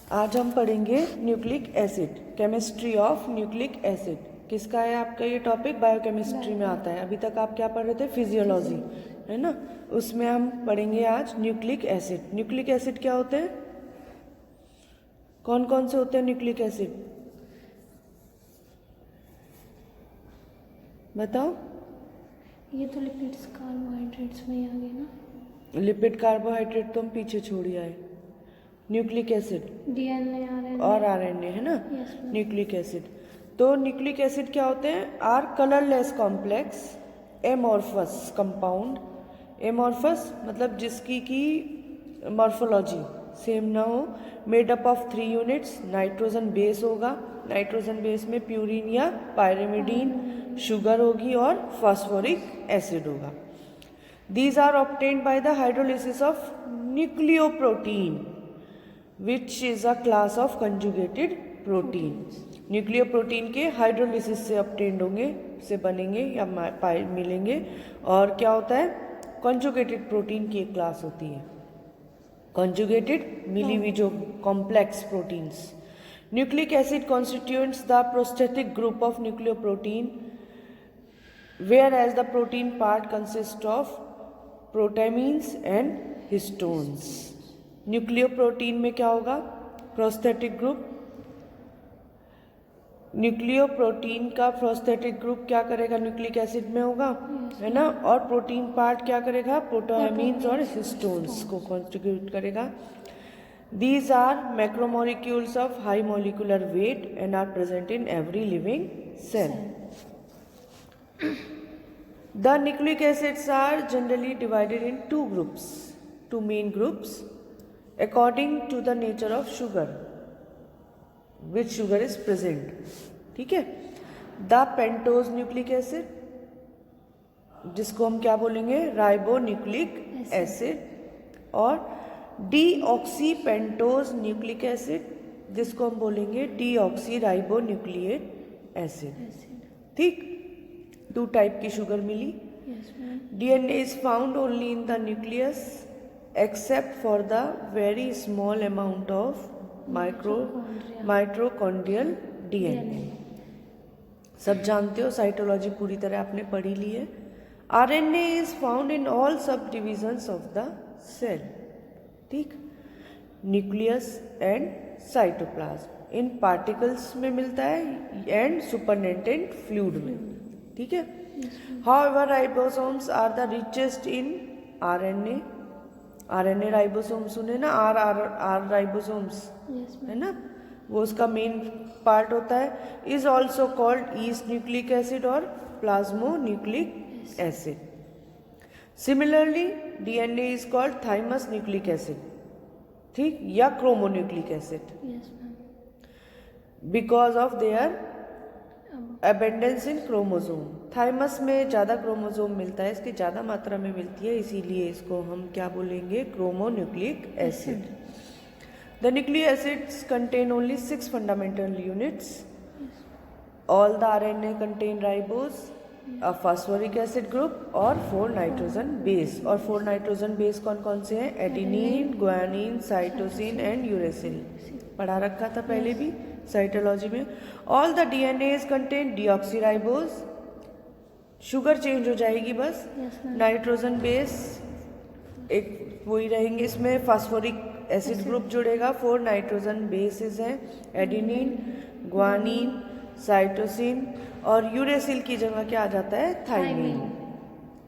आज हम पढ़ेंगे nucleic acid, chemistry of nucleic acid. किसका है आपका ये टॉपिक? बायोकेमिस्ट्री में आता है। अभी तक आप क्या पढ़ रहे थे? फिजियोलॉजी, है ना। उसमें हम पढ़ेंगे आज न्यूक्लिक एसिड। न्यूक्लिक एसिड क्या होते हैं? कौन कौन से होते हैं न्यूक्लिक एसिड? बताओ। ये तो लिपिड्स कार्बोहाइड्रेट्स में ही आ गए ना। लिपिड कार्बोहाइड्रेट तो हम पीछे छोड़ ही आए। न्यूक्लिक एसिड डीएनए, आरएनए और आरएनए, है ना। Yes ma'am. न्यूक्लिक एसिड, तो न्यूक्लिक एसिड क्या होते हैं? Are colourless complex amorphous compound. Amorphous मतलब जिसकी की मॉर्फोलॉजी सेम ना हो। Made up of 3 units. Nitrogen base होगा, नाइट्रोजन बेस में प्यूरिन या पायरिमिडीन, शुगर होगी और फास्फोरिक एसिड होगा। These are obtained by the hydrolysis of nucleoprotein, which is a class of conjugated protein. Nucleoprotein के hydrolysis से ऑब्टेन्ड होंगे, से बनेंगे या मिलेंगे। और क्या होता है? कंजुगेटेड प्रोटीन की एक क्लास होती है। कंजुगेटेड मिली हुई जो complex proteins. Nucleic acid constituents the prosthetic group of nucleoprotein, whereas the protein part consists of protamines and histones. Nucleoprotein में क्या होगा? Prosthetic group. न्यूक्लियोप्रोटीन का प्रोस्थेटिक ग्रुप क्या करेगा? न्यूक्लिक एसिड में होगा, है ना। और प्रोटीन पार्ट क्या करेगा? प्रोटैमीन्स और हिस्टोन्स को कॉन्स्टिट्यूट करेगा। These are macromolecules of high molecular weight and are present in every living cell. The nucleic acids are generally divided in two main groups, according to the nature of sugar, which sugar is present. ठीक है। The pentose nucleic acid, जिसको हम क्या बोलेंगे? Ribonucleic acid. और डीऑक्सीपेंटोज nucleic acid, जिसको हम बोलेंगे डीऑक्सी राइबोन्यूक्लिएट एसिड। ठीक, 2 टाइप की शुगर मिली। DNA is found only in the nucleus except for the very small amount of mitochondrial DNA. सब जानते हो, साइटोलॉजी पूरी तरह आपने पढ़ी ली है। RNA is found in all subdivisions of the cell. ठीक, nucleus and cytoplasm in particles में मिलता है एंड सुपरनेटेंट फ्लूइड में। ठीक है। However, ribosomes are the richest in RNA. RNA ribosome सुने ना, आर राइबोसोम्स, है ना, वो उसका मेन पार्ट होता है। Is also called yeast nucleic acid और प्लाज्मो nucleic acid. Similarly DNA is called thymus nucleic acid, ठीक, या chromonucleic acid, because of their abundance in chromosome. Thymus में ज़्यादा क्रोमोजोम मिलता है, इसकी ज़्यादा मात्रा में मिलती है, इसीलिए इसको हम क्या बोलेंगे? Chromonucleic acid. The nucleic acids contain only 6 fundamental units. All the RNA contain ribose, a phosphoric acid group और 4 नाइट्रोजन बेस। और 4 नाइट्रोजन बेस कौन कौन से हैं? Adenine, guanine, cytosine and uracil. पढ़ा रखा था पहले भी साइटोलॉजी में। All the DNA contain deoxyribose. Sugar change हो जाएगी बस। नाइट्रोजन बेस एक वही रहेंगे, इसमें फास्फोरिक एसिड ग्रुप जुड़ेगा। 4 नाइट्रोजन बेसेस हैं, एडिनिन, ग्वानिन, साइटोसिन, और यूरेसिल की जगह क्या आ जाता है? थाइमिन।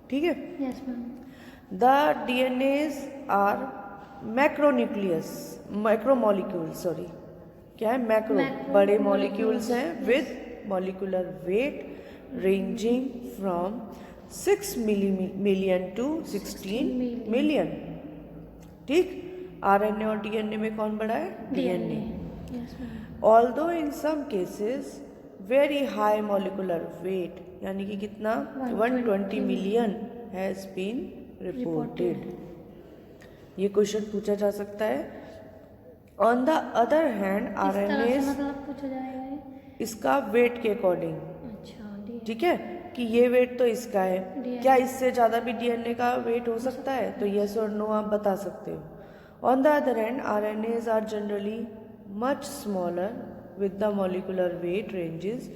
ठीक है। The DNAs are macromolecules, sorry क्या है? मैक्रो बड़े मॉलिक्यूल्स हैं with molecular weight ranging from 6 million to 16 million. ठीक। आरएनए और डीएनए में कौन बड़ा है? DNA. Although in some cases very high molecular weight, यानी कि कितना? 120 मिलियन हैज बीन रिपोर्टेड। ये क्वेश्चन पूछा जा सकता है। On the other hand RNA पूछा जाएगा इसका वेट के अकॉर्डिंग। अच्छा, ठीक है, कि ये वेट तो इसका है, क्या इससे ज़्यादा भी डीएनए का वेट हो सकता है? तो यस और नो आप बता सकते हो। On the other hand RNAs are generally much smaller with the molecular weight ranges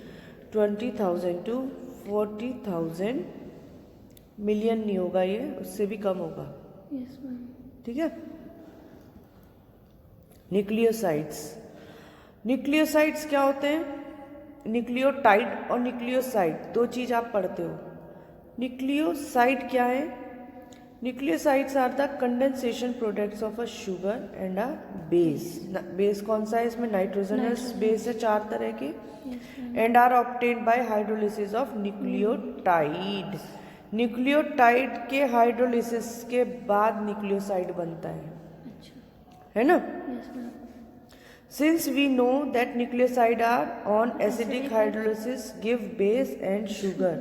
20,000 to 40,000 million नहीं होगा, ये उससे भी कम होगा। Yes ma'am. ठीक है। न्यूक्लियोसाइड्स, न्यूक्लियोसाइड्स क्या होते हैं? न्यूक्लियोटाइड और न्यूक्लियोसाइड दो चीज़ आप पढ़ते हो। न्यूक्लियोसाइड क्या है? Nucleosides are the condensation products of a sugar and a base. Base कौन सा है इसमें? नाइट्रोजनस बेस है 4 तरह के। And are obtained by hydrolysis of nucleotide. Nucleotide के हाइड्रोलिसिस के बाद न्यूक्लियोसाइड बनता है। अच्छा। है ना? Yes ma'am. Since we know that nucleoside are on acidic hydrolysis give base and sugar,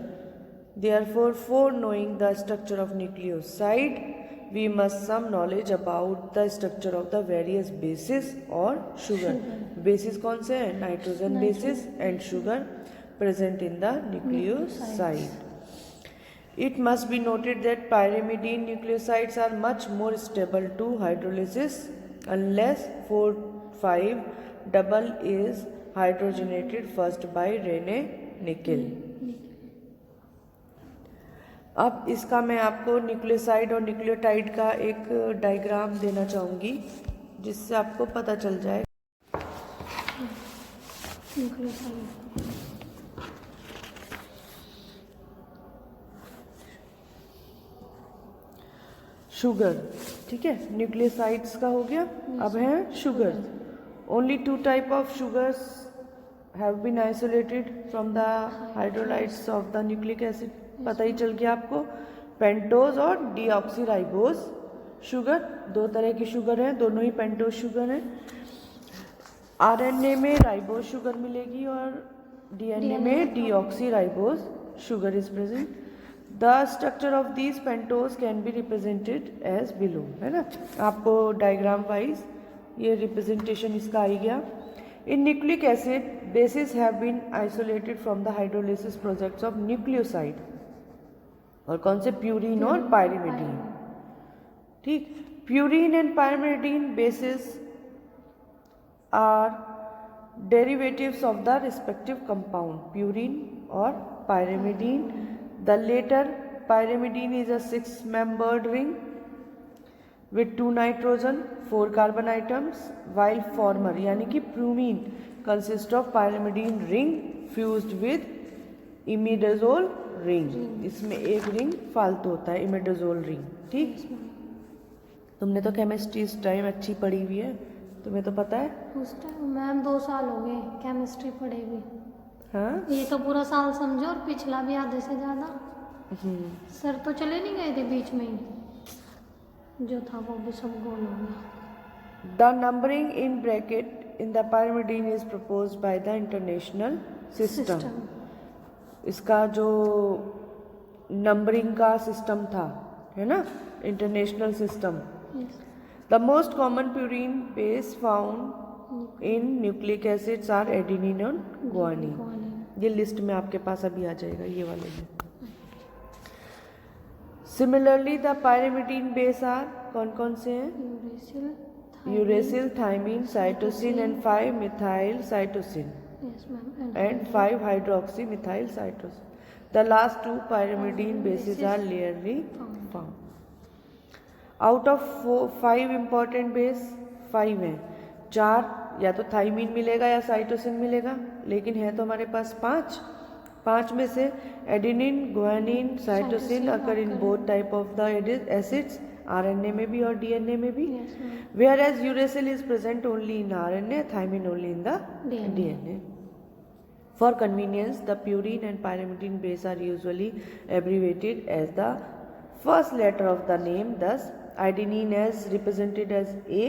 therefore for knowing the structure of nucleoside we must some knowledge about the structure of the various bases or sugar. Bases कौन से हैं? Nitrogen bases and sugar present in the nucleoside. It must be noted that pyrimidine nucleosides are much more stable to hydrolysis unless 4,5 double is hydrogenated first by Rene-Nickell. अब इसका मैं आपको nucleoside और nucleotide का एक डायग्राम देना चाहूँगी जिससे आपको पता चल जाए। शुगर, ठीक है, न्यूक्लियोसाइड्स का हो गया। अब है sugar. Only 2 type of sugars have been isolated from the हाइड्रोलाइट्स of the nucleic acid. पता ही चल गया आपको। पेंटोज और डीऑक्सीराइबोज शुगर, 2 तरह की शुगर है, दोनों ही पेंटोज शुगर हैं। आरएनए में राइबोज शुगर मिलेगी और डीएनए में deoxyribose sugar is present. The structure of these pentose can be represented as below, है ना? आपको डायग्राम वाइज ये रिप्रेजेंटेशन इसका आ गया। In nucleic acid bases have been isolated from the hydrolysis projects of nucleoside. और कौन से? प्यूरिन और पायरिमिडीन। ठीक, purine and pyrimidine bases are derivatives of the respective compound, purine और pyrimidine. The later pyrimidine is a 6-membered ring with 2 nitrogen, 4 carbon atoms, while former यानी कि prumine consist of pyrimidine ring fused with imidazole ring. इसमें एक ring फालतू होता है, imidazole ring। ठीक, तुमने तो केमिस्ट्री इस टाइम अच्छी पढ़ी हुई है, तुम्हें तो पता है। उस टाइम मैम 2 साल हो गए केमिस्ट्री पढ़े हुए। हाँ, ये तो पूरा साल समझो और पिछला भी आधे से ज़्यादा। सर तो चले नहीं गए थे बीच में ही, जो था वो भी सब गोल हो गया। The numbering in bracket in the pyrimidine is proposed by the international system. इसका जो नंबरिंग का सिस्टम था, है ना, international system. The most common purine base found in nucleic acids are adenine और गुआनिन। ये लिस्ट में आपके पास अभी आ जाएगा, ये वाले में। Similarly the pyrimidine base are कौन कौन से हैं? Uracil, thymine, cytosine and 5 methyl cytosine and 5 hydroxy methyl cytosine. The last 2 pyrimidine bases are rarely found. Out of 5 important base 5 हैं, 4 या तो थाइमिन मिलेगा या साइटोसिन मिलेगा, लेकिन है तो हमारे पास 5 में से adenine, guanine, cytosine occur in both type of the acids, RNA में भी और डीएनए में भी। Whereas uracil is present only in RNA, thymine only in the DNA. For convenience the purine and pyrimidine base are usually abbreviated as the first letter of the name. thus adenine as represented as A,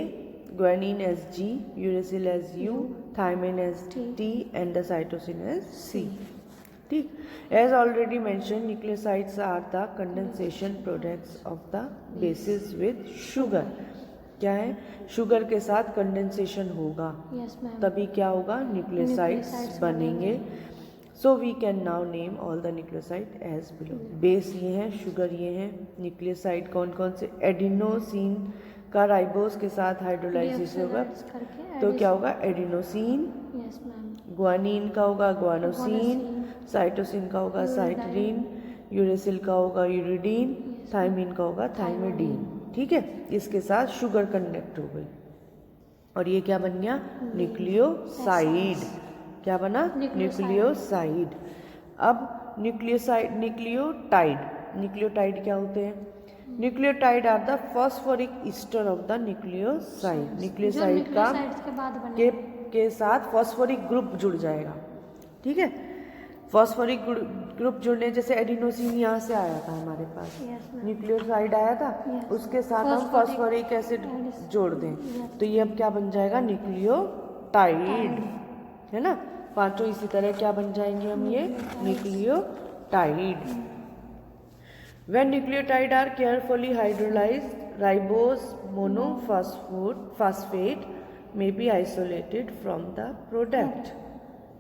guanine as G, uracil as U, thymine as T and the cytosine as C. ठीक, as already mentioned, nucleosides are the condensation products of the bases with sugar. क्या है? Sugar के साथ condensation होगा, तभी क्या होगा? Nucleosides बनेंगे। So we can now name all the nucleoside as below. Base ये हैं, शुगर ये हैं, न्यूक्लियोसाइड कौन कौन से? एडिनोसिन का राइबोस के साथ हाइड्रोलाइजेशन होगा करके तो क्या होगा, एडिनोसिन। Yes ma'am. ग्वानिन का होगा ग्वानोसिन, साइटोसिन का होगा साइटरीन, यूरेसिल का होगा यूरिडीन, थायमिन का होगा थाइमिडीन। ठीक है, इसके साथ शुगर कनेक्ट हो गई और ये क्या बन गया, न्यूक्लियोसाइड। क्या बना, न्यूक्लियोसाइड। अब न्यूक्लियोटाइड, न्यूक्लियोटाइड क्या होते हैं, nucleotide are the phosphoric ester of the nucleoside. Nucleoside का के बाद बने के साथ फॉस्फोरिक ग्रुप जुड़ जाएगा। ठीक है, फॉस्फोरिक ग्रुप जुड़ने, जैसे एडिनोसिन यहाँ से आया था हमारे पास, न्यूक्लियोसाइड आया था, उसके साथ हम फॉस्फोरिक एसिड जोड़ दें तो ये अब क्या बन जाएगा, न्यूक्लियोटाइड, है ना। पांचों इसी तरह क्या बन जाएंगे हम, ये nucleotide. When nucleotide are carefully hydrolyzed, ribose monophosphate may be isolated from the product.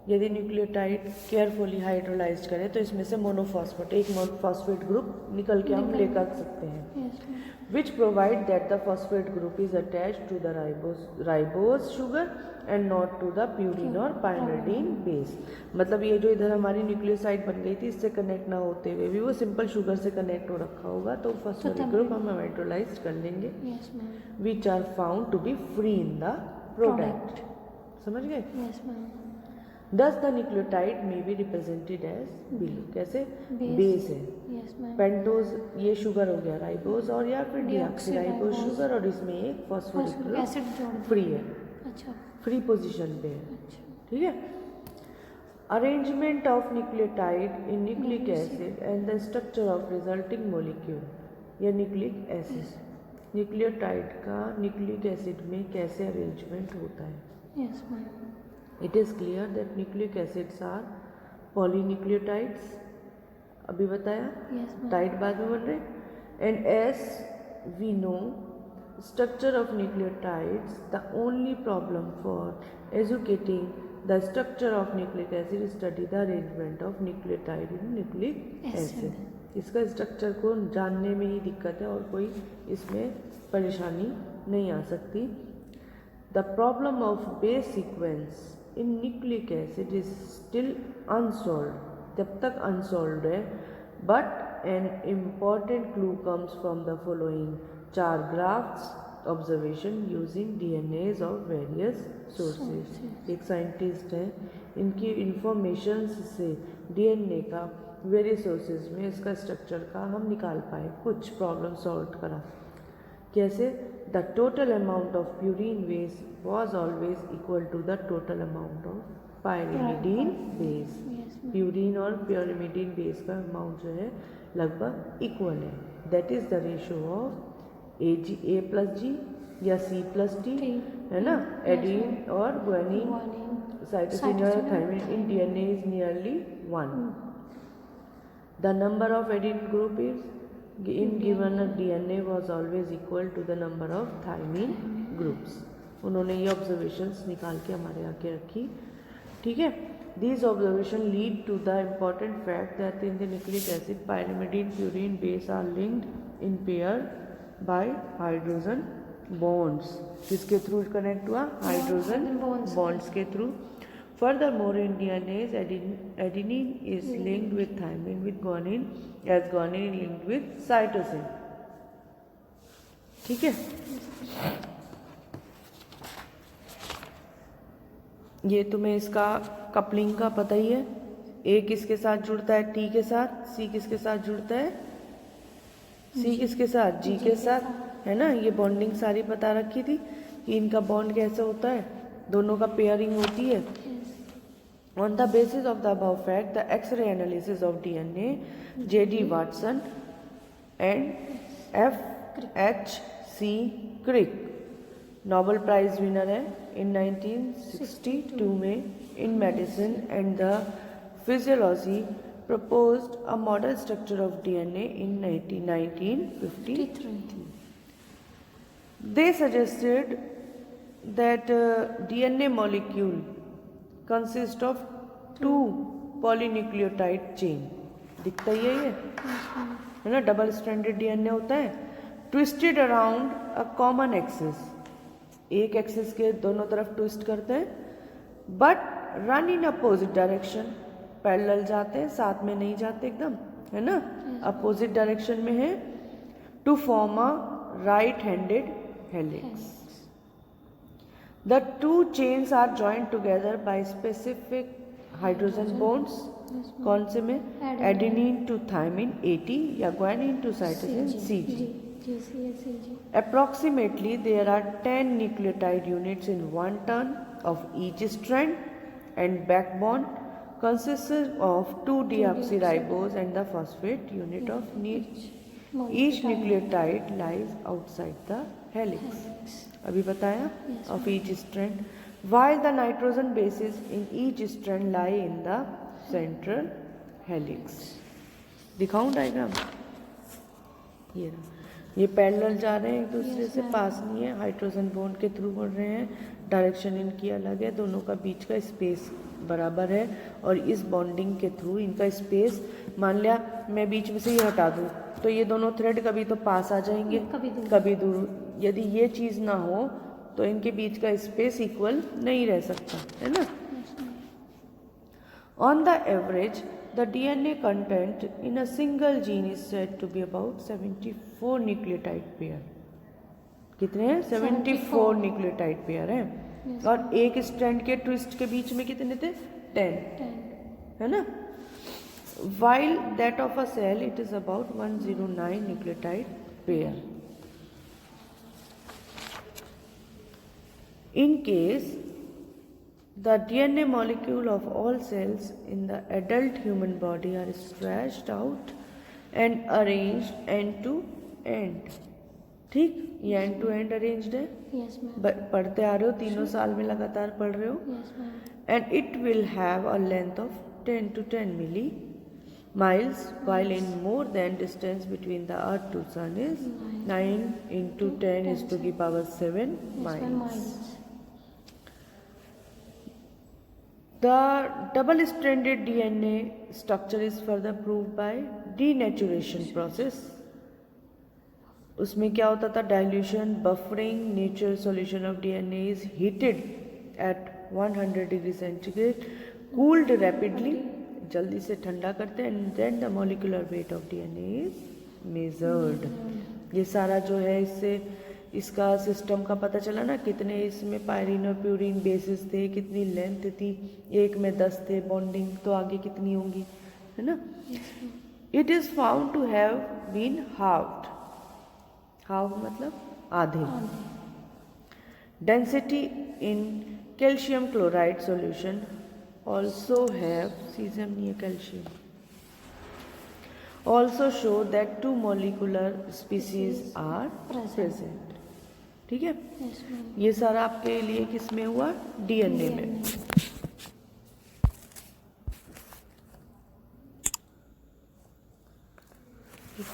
यदि न्यूक्लियोटाइड केयरफुली हाइड्रोलाइज करें तो इसमें से मोनोफॉस्फेट, एक मोनोफॉस्फेट ग्रुप निकल के हम लेकर सकते हैं, which provide that the phosphate group is attach to the ribose sugar and not to the purine और पाइरिडीन बेस। मतलब ये जो इधर हमारी न्यूक्लियोसाइड बन गई थी, इससे कनेक्ट ना होते हुए भी वो सिंपल शुगर से कनेक्ट हो रखा होगा तो फॉस्फेटिक ग्रुप हम हाइड्रोलाइज कर लेंगे, which are found to be free in the product. समझ गए? Thus the nucleotide may be represented as below. कैसे, बेस है, पेंटोज ये शुगर हो गया, राइबोज और या फिर डीऑक्सीराइबोज शुगर, और इसमें एक फॉस्फोरिक ग्रुप फ्री है, फ्री पोजीशन पे है। ठीक है, arrangement of nucleotide in nucleic acid and the structure of resulting molecule या न्यूक्लिक एसिड, न्यूक्लियोटाइड का न्यूक्लिक एसिड में कैसे अरेंजमेंट होता है। It is clear that nucleic acids are polynucleotides, अभी बताया, टाइड बाद में बन रहे, and as we know structure of nucleotides, the only problem for educating the structure of nucleic acid is study the arrangement of nucleotide in nucleic acid. इसका structure को जानने में ही दिक्कत है और कोई इसमें परेशानी नहीं आ सकती। The problem of base sequence in nucleic acid is still unsolved, जब तक unsolved है, but an important clue comes from the following चार graphs observation using DNAs of various sources। एक साइंटिस्ट है, इनकी इंफॉर्मेशन से डीएनए का वेरियस सोर्सेज में इसका स्ट्रक्चर का हम निकाल पाए, कुछ प्रॉब्लम सॉल्व करा। कैसे, the total amount of purine base was always equal to the total amount of pyrimidine base. Purine और प्यूरिमिडीन बेस का अमाउंट जो है लगभग इक्वल है, that is the ratio of A plus G या C plus T, है ना। Adenine और ग्वानिन, साइटोसिन और thymine in DNA is nearly 1। The number of adenine group is in given a DNA was always equal to the number of thymine groups। उन्होंने ये observations निकाल के हमारे आगे रखी। ठीक है, these observations lead to the important fact that in the nucleic acid pyrimidine purine base are linked in pair by hydrogen bonds। किसके थ्रू कनेक्ट हुआ, हाइड्रोजन बॉन्ड्स के through. Furthermore, in DNAs, adenine is linked with thymine with guanine, as guanine is linked with cytosine। ठीक है, ये तुम्हें इसका coupling का पता ही है। ए किसके साथ जुड़ता है, टी के साथ। सी किसके साथ जुड़ता है, सी किसके साथ, जी के साथ, है ना। ये बॉन्डिंग सारी बता रखी थी कि इनका बॉन्ड कैसे होता है, दोनों का पेयरिंग होती है। On the basis of the above fact, the X-ray analysis of DNA, J.D. Watson and F.H.C. Crick, Nobel prize winner है इन 1962 में in medicine and the physiology, proposed a model structure of DNA in 1953. They suggested that DNA molecule consist of 2 polynucleotide chain. दिखता ही है ये, है ना, double stranded DNA होता है twisted around a common axis, एक एक्सिस के दोनों तरफ ट्विस्ट करते हैं, but run in opposite direction, parallel जाते हैं, साथ में नहीं जाते एकदम, है ना, अपोजिट डायरेक्शन में है, to form a right handed helix. The two chains are joint together by specific hydrogen bonds, कौन से में, एडेनिन टू थायमिन AT या guanine to cytosine CG। Approximately there are 10 nucleotide units in one turn of each strand, and backbone consists of 2 deoxyribose and the phosphate unit of each. Each nucleotide lies outside the helix. अभी बताया, of each strand, while the nitrogen bases in each strand lie in the central helix. दिखाऊं diagram, ये रहा, ये parallel जा रहे हैं एक दूसरे से, पास नहीं है, हाइड्रोजन बॉन्ड के थ्रू बढ़ रहे हैं, डायरेक्शन इनकी अलग है, दोनों का बीच का स्पेस बराबर है, और इस बॉन्डिंग के थ्रू इनका स्पेस, मान लिया मैं बीच में से ये हटा दूँ तो ये दोनों थ्रेड कभी तो पास आ जाएंगे, कभी दूर, यदि ये चीज़ ना हो तो इनके बीच का स्पेस इक्वल नहीं रह सकता, है ना। On the average the DNA content in a single gene is said to be about 74 nucleotide pair. कितने हैं? 74 न्यूक्लियोटाइड पेयर हैं, और एक स्ट्रैंड के ट्विस्ट के बीच में कितने थे? 10, है ना। While that of a cell it is about 109 nucleotide pair. In case the DNA molecule of all cells in the adult human body are stretched out and arranged end to end. ठीक, ये and to and arranged है, पढ़ते आ रहे हो, तीनों साल में लगातार पढ़ रहे हो, and it will have a length of 10 to 10 miles, while in more than distance between the earth to sun is 9 into 10 is to the power 7 miles. The double-stranded DNA structure is further proved by denaturation process. उसमें क्या होता था? Dilution, buffering, natural solution of DNA is heated at 100 degree centigrade, cooled rapidly, जल्दी से ठंडा करते हैं, and then the molecular weight of DNA is measured. ये सारा जो है इससे इसका सिस्टम का पता चला ना, कितने इसमें पायरीन और प्यूरिन बेसिस थे, कितनी लेंथ थी, एक में 10 थे बॉन्डिंग, तो आगे कितनी होंगी, है ना। It is found to have been halved, half मतलब आधे। Density in calcium chloride solution also have, caesium नहीं है calcium, also show that 2 molecular species are present. ठीक है, ये सारा आपके लिए किस में हुआ? DNA में।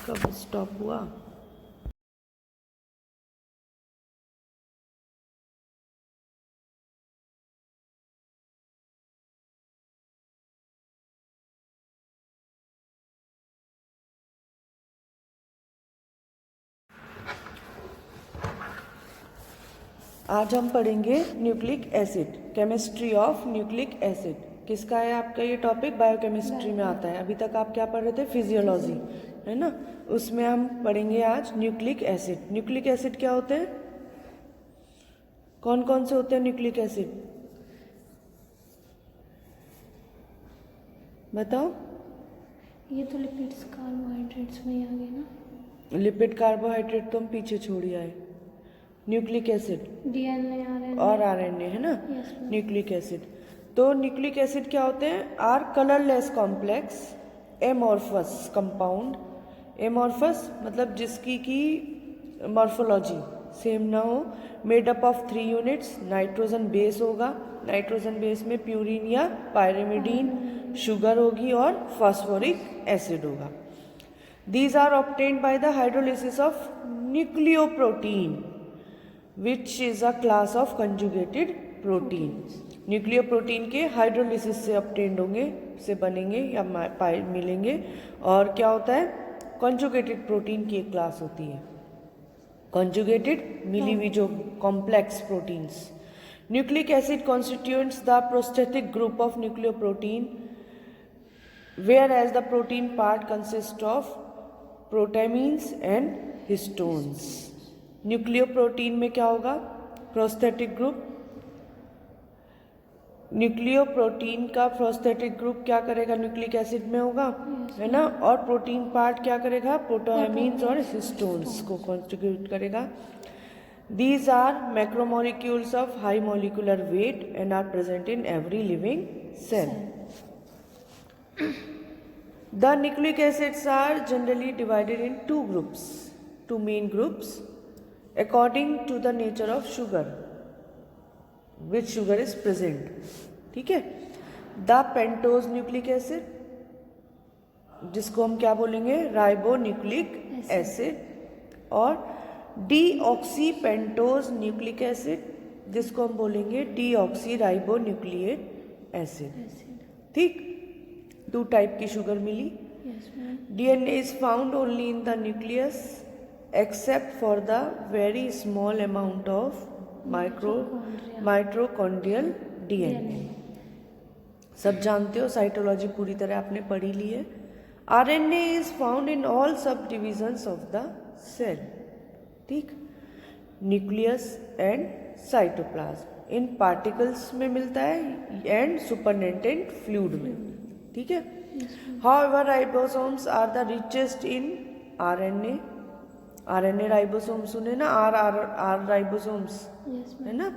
कब स्टॉप हुआ? आज हम पढ़ेंगे nucleic acid, chemistry of nucleic acid. किसका है आपका ये टॉपिक? बायोकेमिस्ट्री में आता है। अभी तक आप क्या पढ़ रहे थे? फिजियोलॉजी, है ना। उसमें हम पढ़ेंगे आज न्यूक्लिक एसिड। न्यूक्लिक एसिड क्या होते हैं? कौन कौन से होते हैं न्यूक्लिक एसिड? बताओ। ये तो लिपिड्स कार्बोहाइड्रेट्स में आ गए ना। लिपिड कार्बोहाइड्रेट तो हम पीछे छोड़ आए। न्यूक्लिक एसिड DNA RNA और RNA, है ना। न्यूक्लिक एसिड, तो न्यूक्लिक एसिड क्या होते हैं? Are colourless complex amorphous compound. Amorphous मतलब जिसकी की मॉर्फोलॉजी सेम ना हो, made up of 3 units. Nitrogen base होगा, नाइट्रोजन बेस में प्यूरिन या पायरिमिडीन शुगर होगी और फास्फोरिक एसिड होगा। These are obtained by the hydrolysis of nucleoprotein which is a class of conjugated protein. Nucleoprotein के hydrolysis से ऑब्टेन्ड होंगे, से बनेंगे या मिलेंगे। और क्या होता है? कंजुगेटेड प्रोटीन की एक क्लास होती है। conjugated मिली हुई जो complex proteins. Nucleic acid constitutes the prosthetic group of nucleoprotein, whereas the protein part consists of protamines and histones. Nucleoprotein में क्या होगा? Prosthetic group. न्यूक्लियोप्रोटीन का प्रोस्थेटिक ग्रुप क्या करेगा? न्यूक्लिक एसिड में होगा, है ना. और प्रोटीन पार्ट क्या करेगा? प्रोटोएमीन्स और हिस्टोन्स को कॉन्स्टिट्यूट करेगा. These are macromolecules of high molecular weight and are present in every living cell. The nucleic acids are generally divided in two main groups, according to the nature of sugar, which sugar is present. ठीक है. The pentose nucleic acid, जिसको हम क्या बोलेंगे? Ribonucleic acid. और deoxy pentose nucleic acid, जिसको हम बोलेंगे डीऑक्सी राइबोन्यूक्लिएट एसिड. ठीक. 2 टाइप की शुगर मिली. DNA is found only in the nucleus except for the very small amount of mitochondrial DNA. सब जानते हो, साइटोलॉजी पूरी तरह आपने पढ़ी ली है. RNA is found in all subdivisions of the cell. ठीक. Nucleus and cytoplasm in particles में मिलता है एंड सुपरनेटेंट फ्लूइड में. ठीक है. However ribosomes are the richest in RNA. RNA ribosome सुने ना, आर राइबोसोम्स, है ना,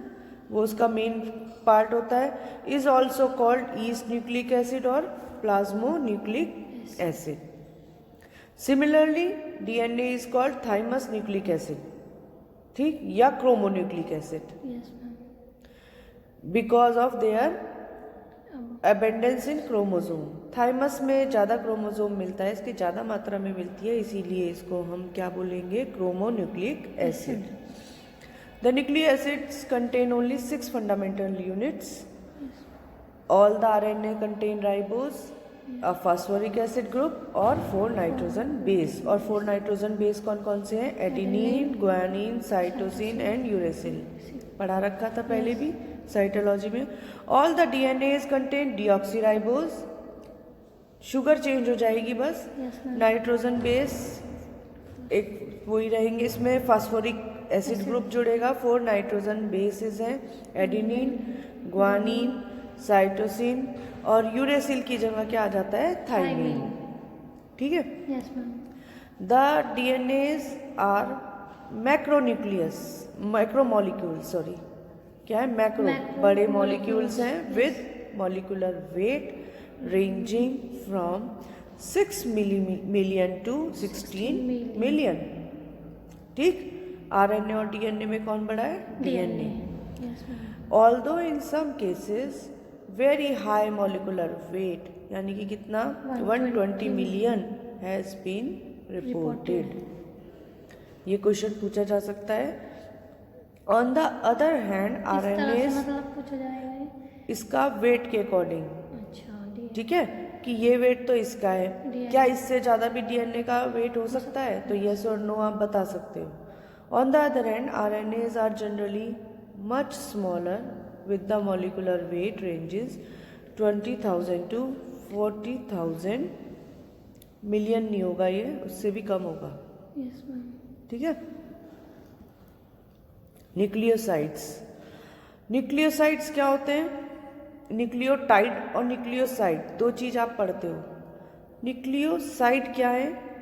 वो उसका मेन पार्ट होता है. Is also called yeast nucleic acid और प्लाज्मो nucleic acid. Similarly DNA is called thymus nucleic acid. ठीक. या chromonucleic acid, because of their abundance in chromosome. Thymus में ज़्यादा क्रोमोसोम मिलता है, इसकी ज़्यादा मात्रा में मिलती है, इसीलिए इसको हम क्या बोलेंगे? Chromonucleic acid. The nucleic acids contain only 6 fundamental units. All the RNA contain ribose, a phosphoric acid group और 4 नाइट्रोजन बेस. और 4 नाइट्रोजन बेस कौन कौन से हैं? Adenine, guanine, cytosine and uracil. पढ़ा रखा था पहले भी साइटोलॉजी में. All the DNA contain deoxyribose. Sugar change हो जाएगी बस. नाइट्रोजन बेस एक वही रहेंगे. इसमें फास्फोरिक एसिड ग्रुप जुड़ेगा. 4 नाइट्रोजन बेसेस हैं, एडिनिन, ग्वानिन, साइटोसिन, और यूरेसिल की जगह क्या आ जाता है? थाइमिन. ठीक है. The DNAs are macromolecules, sorry क्या है? मैक्रो, बड़े मॉलिक्यूल्स हैं with molecular weight ranging from 6 million to 16 million. ठीक. आरएनए और डीएनए में कौन बड़ा है? DNA. Although in some cases very high molecular weight, यानी कि कितना? 120 मिलियन हैज बीन रिपोर्टेड. ये क्वेश्चन पूछा जा सकता है. On the other hand RNA मतलब पूछा जाएगा इसका वेट के अकॉर्डिंग. ठीक है, कि ये वेट तो इसका है, क्या इससे ज़्यादा भी डीएनए का वेट हो सकता है? तो यस और नो आप बता सकते हो. On the other hand RNAs are generally much smaller with the molecular weight ranges 20,000 to 40,000 million. नहीं होगा ये, उससे भी कम होगा. ठीक है. न्यूक्लियोसाइड्स. न्यूक्लियोसाइड्स क्या होते हैं? न्यूक्लियोटाइड और न्यूक्लियोसाइड 2 चीज आप पढ़ते हो. न्यूक्लियोसाइड क्या है?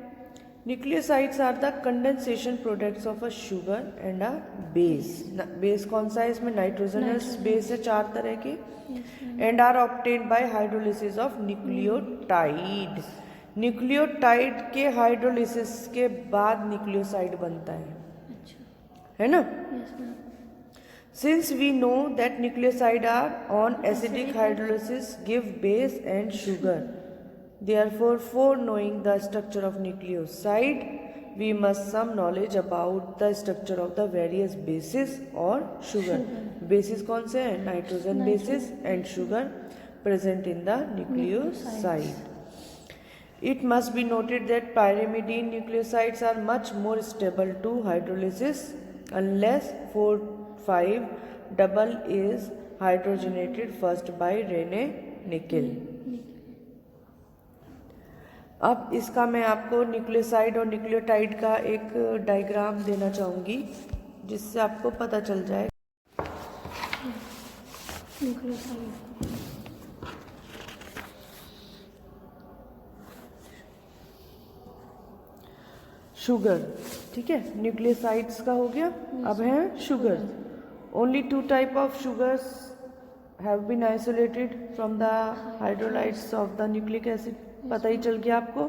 Nucleosides are the condensation products of a sugar and a base. Base कौन सा है इसमें? नाइट्रोजनस बेस है 4 तरह के. And are obtained by hydrolysis of nucleotide. Nucleotide के हाइड्रोलिसिस के बाद न्यूक्लियोसाइड बनता है ना. Since we know that nucleoside are on acidic hydrolysis give base and sugar, therefore for knowing the structure of nucleoside we must some knowledge about the structure of the various bases or sugar. Bases कौन से हैं? Nitrogen bases and sugar present in the nucleoside. It must be noted that pyrimidine nucleosides are much more stable to hydrolysis unless 4,5 double is hydrogenated first by Renée-Nicoll. अब इसका मैं आपको nucleoside और nucleotide का एक डायग्राम देना चाहूँगी जिससे आपको पता चल जाए। शुगर, ठीक है, न्यूक्लियोसाइड्स का हो गया। अब है sugar. Only 2 type of sugars have been isolated from the हाइड्रोलाइट्स of the nucleic acid. पता ही चल गया आपको,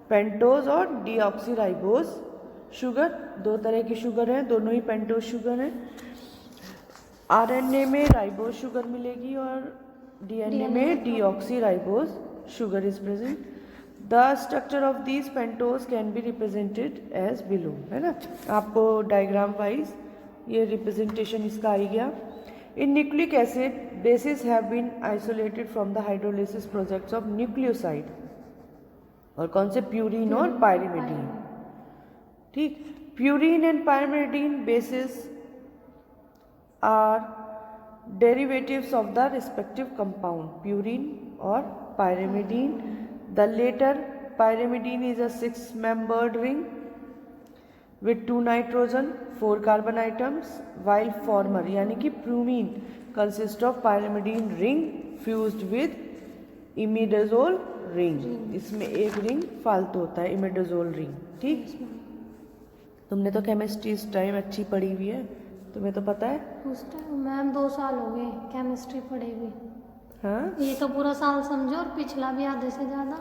पेंटोज और डीऑक्सीराइबोज शुगर। 2 तरह की शुगर है, दोनों ही पेंटोज शुगर हैं। आरएनए में राइबोज शुगर मिलेगी और डीएनए में deoxyribose sugar is present. The structure of these pentose can be represented as below, है ना। आपको डायग्राम वाइज ये रिप्रेजेंटेशन इसका आ गया। In nucleic acid bases have been isolated from the hydrolysis projects of nucleoside, और कौन से, प्यूरीन और पायरिमिडीन। ठीक, purine and pyrimidine bases are derivatives of the respective compound, purine और pyrimidine. The latter pyrimidine is a 6-membered ring with 2 nitrogen 4 carbon atoms, while former यानी कि prumine consist of pyrimidine ring fused with imidazole ring। इसमें एक ring फालतू होता है, imidazole ring। ठीक, तुमने तो केमिस्ट्री इस टाइम अच्छी पढ़ी हुई है, तुम्हें तो पता है। उस टाइम मैम 2 साल हो गए केमिस्ट्री पढ़े हुए। हाँ, ये तो पूरा साल समझो और पिछला भी आधे से ज़्यादा।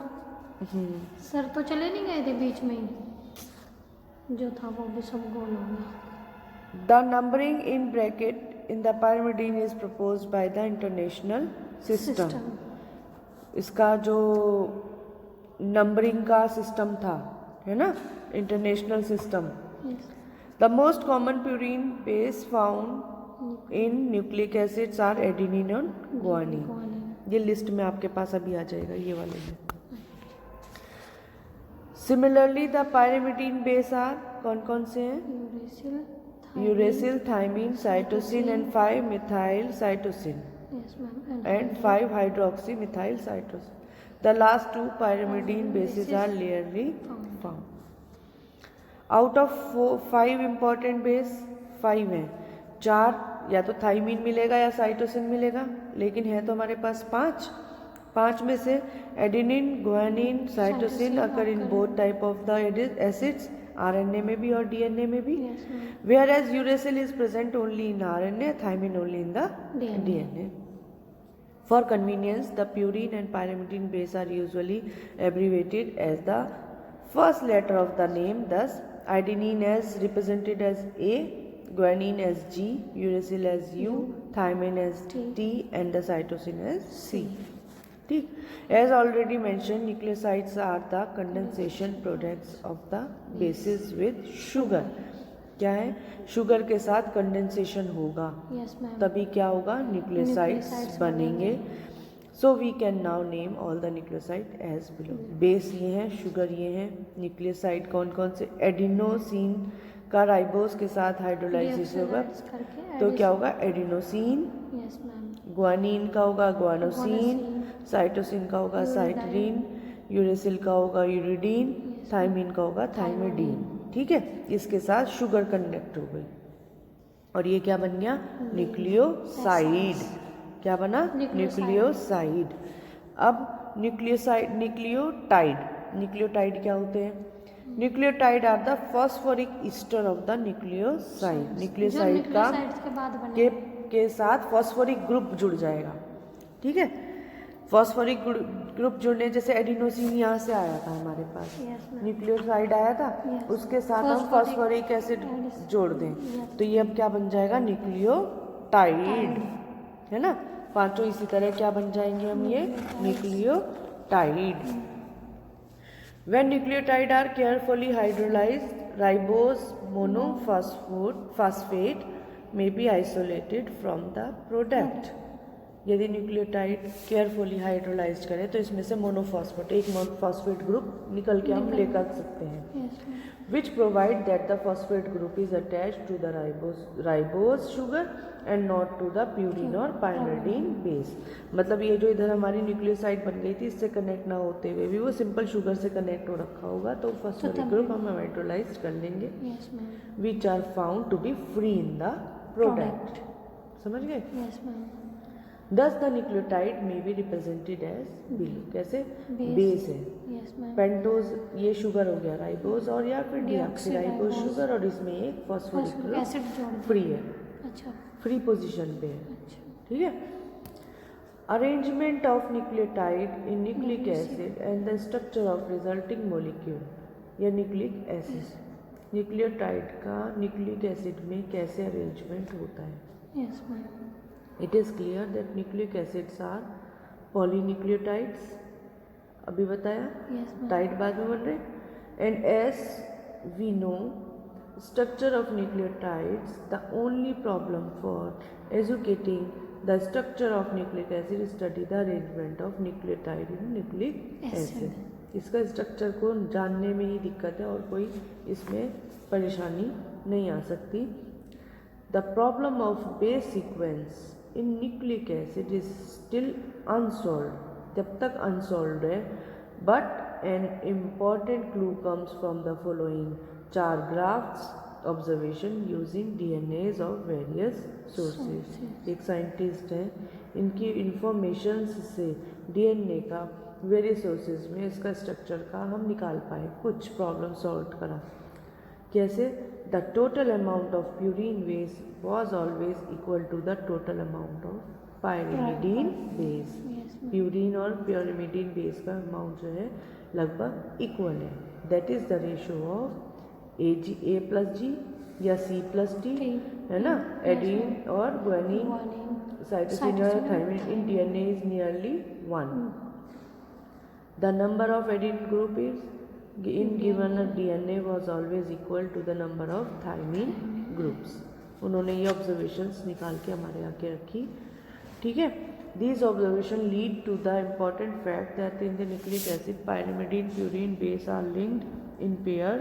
सर तो चले नहीं गए थे बीच में ही, जो था वो भी सब गोल हो गया। The numbering in bracket in the pyrimidine is proposed by the international system. इसका जो नंबरिंग का सिस्टम था, है ना, international system. The most common purine base found in nucleic acids are adenine और गुआनिन। ये लिस्ट में आपके पास अभी आ जाएगा, ये वाले में। Similarly the pyrimidine base are कौन कौन से हैं, uracil, thymine, cytosine and 5-methyl cytosine and 5-hydroxy-methyl cytosine. The last 2 pyrimidine bases are rarely found. Out of 5 important base, 5 हैं, 4 या तो थाइमिन मिलेगा या साइटोसिन मिलेगा, लेकिन है तो हमारे पास 5 में से adenine, guanine, cytosine occur in both type of the acids, RNA में भी और डीएनए में भी। Whereas uracil is present only in RNA, thymine only in the DNA. For convenience, the purine and pyrimidine base are usually abbreviated as the first letter of the name. Thus, adenine is represented as A, guanine as G, uracil as U, thymine as T, and the cytosine as C. ठीक, as already mentioned, nucleosides are the condensation products of the bases with sugar. क्या है, sugar के साथ condensation होगा, तभी क्या होगा, nucleosides बनेंगे। So we can now name all the nucleoside as below. Base ये हैं, शुगर ये हैं, न्यूक्लियोसाइड कौन कौन से, एडिनोसिन का राइबोस के साथ हाइड्रोलाइसिस होगा तो क्या होगा, एडिनोसिन। गुआनिन का होगा गुआनोसिन, साइटोसिन का होगा साइटरीन, यूरेसिल का होगा यूरिडीन, थाइमिन का होगा थाइमिडीन। ठीक है, इसके साथ शुगर कनेक्ट हो गई और ये क्या बन गया, न्यूक्लियोसाइड। क्या बना, न्यूक्लियोसाइड। अब न्यूक्लियोसाइड, न्यूक्लियोटाइड क्या होते हैं, nucleotide are the phosphoric ester of the nucleoside. Nucleoside का के साथ फॉस्फोरिक ग्रुप जुड़ जाएगा। ठीक है, फॉस्फोरिक ग्रुप जुड़ने, जैसे एडिनोसिन यहाँ से आया था हमारे पास, न्यूक्लियोसाइड आया था, उसके साथ हम फॉस्फोरिक एसिड जोड़ दें तो ये अब क्या बन जाएगा, न्यूक्लियोटाइड, है ना। पांचों इसी तरह क्या बन जाएंगे हम, ये nucleotide. When nucleotide are carefully hydrolysed, ribose monophosphate may be isolated from the product. यदि न्यूक्लियोटाइड केयरफुली हाइड्रोलाइज्ड करें तो इसमें से मोनोफॉस्फेट एक फॉस्फेट ग्रुप निकल के हम लेकर सकते हैं, yes ma'am, which provide that the phosphate group is attached to the ribose sugar and not to the purine or pyrimidine base। मतलब ये जो इधर हमारी न्यूक्लियोसाइड बन गई थी इससे कनेक्ट ना होते हुए भी वो सिंपल शुगर से कनेक्ट हो रखा होगा तो फॉस्फेटिक ग्रुप हम हाइड्रोलाइज कर लेंगे, yes ma'am, which are found to be free in the product। समझ गए? Yes ma'am, Thus the nucleotide may be represented as below। कैसे? Base। बेस है, यस मैम, पेंटोज ये शुगर हो गया, राइबोज और या फिर डीऑक्सीराइबोज Deoxyribose। शुगर और इसमें एक फॉस्फोरिक फॉस्फोरिक ग्रुप एसिड जोड़ दो। फ्री है, अच्छा फ्री पोजीशन पे है, अच्छा, ठीक है। Arrangement of nucleotide in nucleic acid and the structure of resulting molecule या न्यूक्लिक एसिड। न्यूक्लियोटाइड का न्यूक्लिक एसिड में कैसे अरेंजमेंट होता है? Yes ma'am, It is clear that nucleic acids are polynucleotides, अभी बताया, यस मैम, टाइड बाद में बन रहे। And as we know structure of nucleotides the only problem for educating the structure of nucleic acid study the arrangement of nucleotide in nucleic acid. इसका structure को जानने में ही दिक्कत है और कोई इसमें परेशानी नहीं आ सकती। The problem of base sequence in nucleic acid is still unsolved, जब तक अनसॉल्व्ड है, but an important clue comes from the following Chargaff's observation using DNAs of various sources. एक साइंटिस्ट है, इनकी इंफॉर्मेशन से डीएनए का various sources में इसका स्ट्रक्चर का हम निकाल पाए, कुछ प्रॉब्लम सॉल्व करा। कैसे? The total amount of purine base was always equal to the total amount of pyrimidine base. Yes ma'am, purine और प्यूरिमिडीन बेस का अमाउंट जो है लगभग इक्वल है। That is the ratio of A plus G या C plus D, है ना, adenine और ग्वानिन, साइटोसिन और thymine in DNA is nearly 1। The number of adenine group is in given a DNA was always equal to the number of thymine groups। उन्होंने ये observations निकाल के हमारे आके रखी, ठीक है। These observations lead to the important fact that in the nucleic acid pyrimidine purine base are linked in pair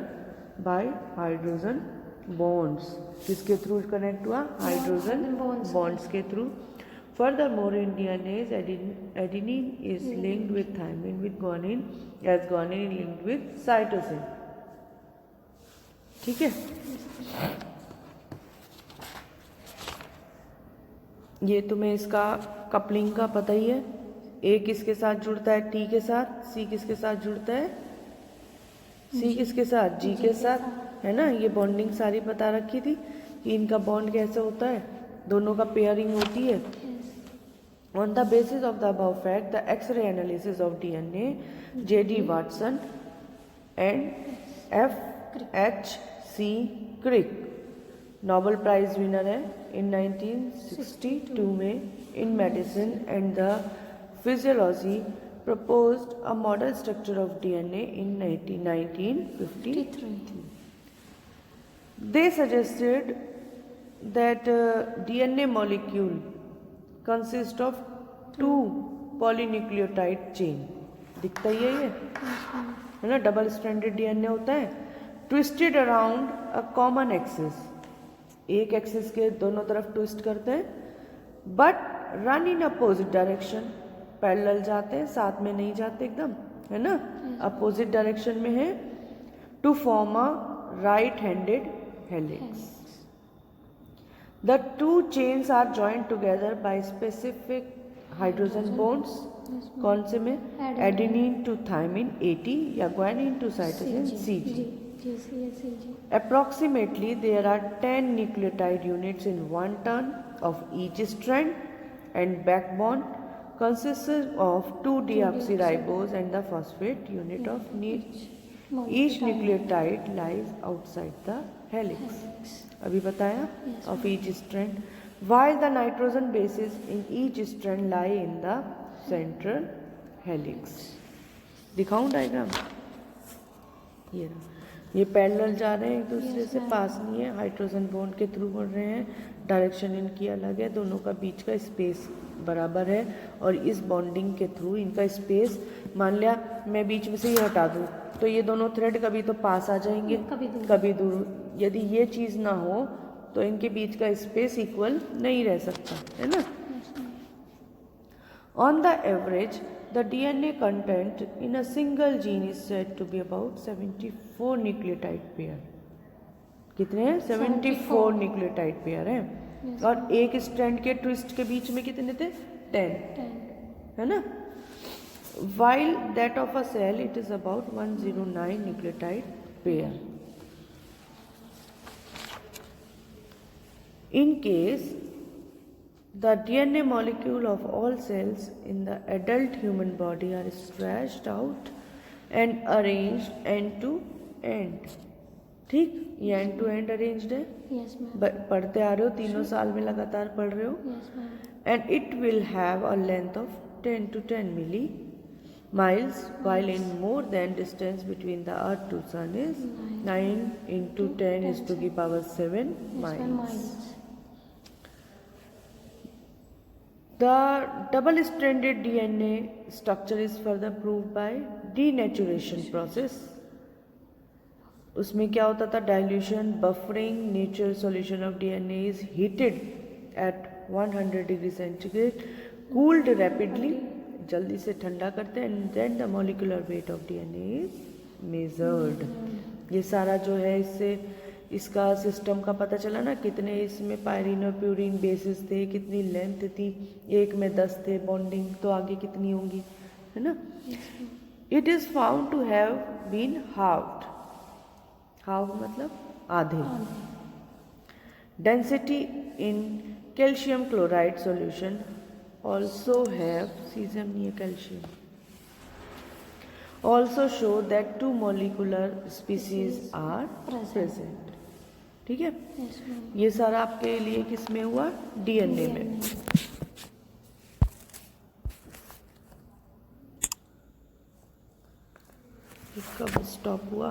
by hydrogen bonds। किसके थ्रू कनेक्ट हुआ? हाइड्रोजन बॉन्ड्स के through. Furthermore, in DNAs, adenine is linked with thymine with guanine, as guanine is linked with cytosine। ठीक है, ये तुम्हें इसका coupling का पता ही है। ए किसके साथ जुड़ता है? टी के साथ। सी किसके साथ जुड़ता है? सी किसके साथ? जी के साथ, है ना। ये बॉन्डिंग सारी बता रखी थी कि इनका बॉन्ड कैसे होता है, दोनों का पेयरिंग होती है। On the basis of the above fact, the X-ray analysis of DNA, J.D. Watson and F.H.C. Crick, Nobel prize winner है इन 1962 में in medicine and the physiology, proposed a model structure of DNA in 1953. They suggested that DNA molecule consist of two polynucleotide chain। दिखता ही है ये, है ना, double stranded DNA होता है, twisted around a common axis. एक axis के दोनों तरफ ट्विस्ट करते हैं, but run in opposite direction, parallel जाते हैं, साथ में नहीं जाते एकदम, है ना, अपोजिट डायरेक्शन में है, to form a right handed helix. The two chains are joined together by specific hydrogen bonds। कौन से में? Adenine to thymine AT या guanine to cytosine CG। Approximately there are 10 nucleotide units in one turn of each strand, and backbone consists of 2 deoxyribose and the phosphate unit of each nucleotide lies outside the helix। अभी बताया, of each strand, while the nitrogen bases in each strand lie in the central helix। दिखाऊं diagram? ये रहा, ये parallel जा रहे हैं, एक दूसरे से पास नहीं है, हाइड्रोजन बॉन्ड के थ्रू बढ़ रहे हैं, डायरेक्शन इनकी अलग है, दोनों का बीच का स्पेस बराबर है और इस बॉन्डिंग के थ्रू इनका स्पेस, मान लिया मैं बीच में से ये हटा दूँ तो ये दोनों थ्रेड कभी तो पास आ जाएंगे, कभी दूर। यदि ये चीज़ ना हो तो इनके बीच का स्पेस इक्वल नहीं रह सकता, है ना। On the average, the DNA content in a single gene is said to be about 74 nucleotide pair. कितने हैं? 74 न्यूक्लियोटाइड पेयर हैं। और एक स्ट्रैंड के ट्विस्ट के बीच में कितने थे? 10, है ना। While that of a cell, it is about 109 nucleotide pair. In case the DNA molecule of all cells in the adult human body are stretched out and arranged end to end. ठीक, ये and to and arranged है। Yes ma'am. पढ़ते आ रहे हो, तीनों साल में लगातार पढ़ रहे हो। Yes ma'am. And it will have a length of 10 to 10 miles, while in more than distance between the earth to sun is 9 into 10 is to the power 7 miles. The double-stranded DNA structure is further proved by denaturation process. उसमें क्या होता था? Dilution, buffering, natural solution of DNA is heated at 100 degree centigrade, cooled rapidly, जल्दी से ठंडा करते हैं, and then the molecular weight of DNA is measured. ये सारा जो है इससे इसका सिस्टम का पता चला ना, कितने इसमें पायरीन और प्यूरिन बेसिस थे, कितनी लेंथ थी, एक में 10 थे, बॉन्डिंग तो आगे कितनी होंगी, है ना। It is found to have been halved, half मतलब आधे। Density in calcium chloride solution also have, caesium नहीं है calcium, also show that 2 molecular species are present. ठीक है, ये सारा आपके लिए किस में हुआ? डीएनए में। कब स्टॉप हुआ?